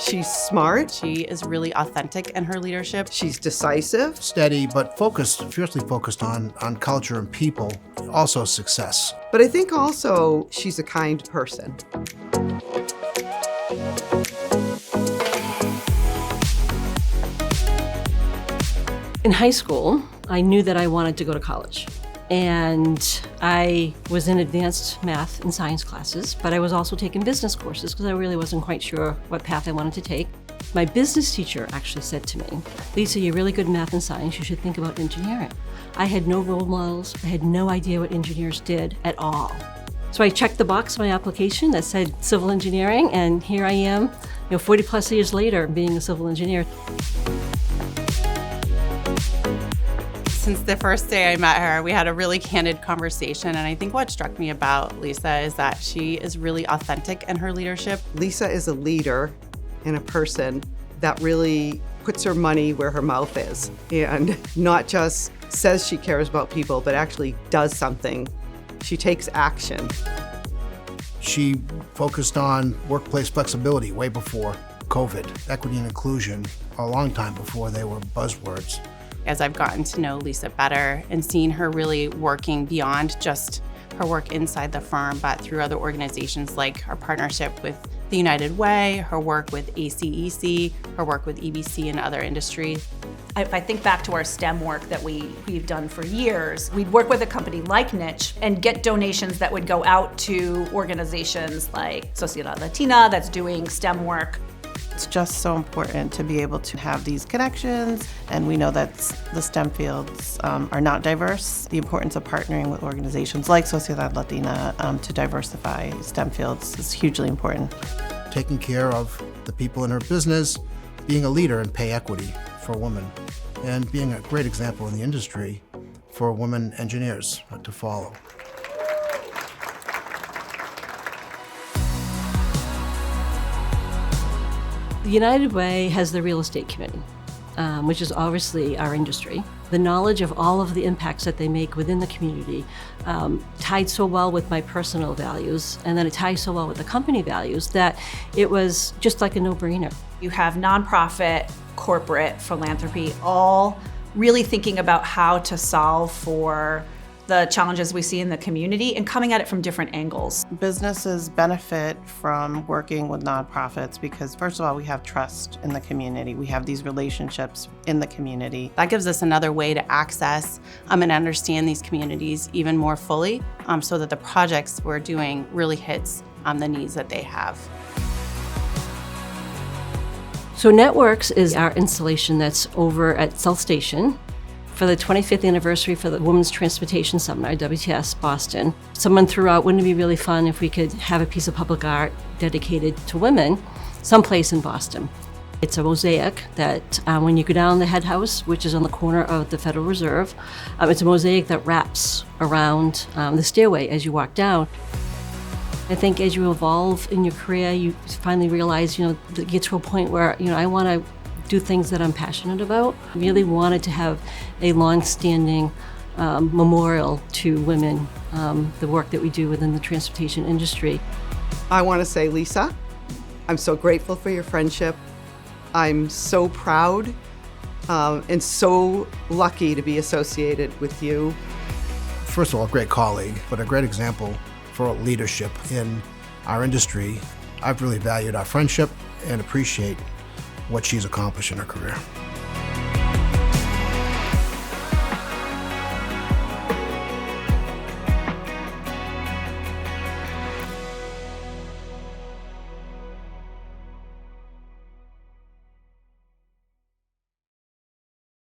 She's smart. She is really authentic in her leadership. She's decisive. Steady, but focused, fiercely focused on culture and people, also success. But I think also she's a kind person. In high school, I knew that I wanted to go to college. And I was in advanced math and science classes, but I was also taking business courses because I really wasn't quite sure what path I wanted to take. My business teacher actually said to me, "Lisa, you're really good in math and science. You should think about engineering." I had no role models. I had no idea what engineers did at all. So I checked the box on my application that said civil engineering, and here I am, 40 plus years later, being a civil engineer. Since the first day I met her, we had a really candid conversation, and I think what struck me about Lisa is that she is really authentic in her leadership. Lisa is a leader and a person that really puts her money where her mouth is, and not just says she cares about people, but actually does something. She takes action. She focused on workplace flexibility way before COVID, equity and inclusion, a long time before they were buzzwords. As I've gotten to know Lisa better and seen her really working beyond just her work inside the firm, but through other organizations like her partnership with the United Way, her work with ACEC, her work with EBC and other industries. If I think back to our STEM work that we've done for years, we'd work with a company like Nitsch and get donations that would go out to organizations like Sociedad Latina that's doing STEM work. It's just so important to be able to have these connections, and we know that the STEM fields are not diverse. The importance of partnering with organizations like Sociedad Latina to diversify STEM fields is hugely important. Taking care of the people in her business, being a leader in pay equity for women, and being a great example in the industry for women engineers to follow. The United Way has the real estate committee, which is obviously our industry. The knowledge of all of the impacts that they make within the community tied so well with my personal values, and then it ties so well with the company values that it was just like a no-brainer. You have nonprofit, corporate, philanthropy, all really thinking about how to solve for the challenges we see in the community and coming at it from different angles. Businesses benefit from working with nonprofits because, first of all, we have trust in the community. We have these relationships in the community. That gives us another way to access and understand these communities even more fully so that the projects we're doing really hits the needs that they have. So Networks is our installation that's over at South Station for the 25th anniversary for the Women's Transportation Seminar, WTS Boston. Someone threw out, wouldn't it be really fun if we could have a piece of public art dedicated to women someplace in Boston? It's a mosaic that when you go down the head house, which is on the corner of the Federal Reserve, it's a mosaic that wraps around the stairway as you walk down. I think as you evolve in your career, you finally realize, get to a point where, I want to do things that I'm passionate about. I really wanted to have a long-standing memorial to women, the work that we do within the transportation industry. I want to say, Lisa, I'm so grateful for your friendship. I'm so proud and so lucky to be associated with you. First of all, a great colleague, but a great example for leadership in our industry. I've really valued our friendship and appreciate what she's accomplished in her career.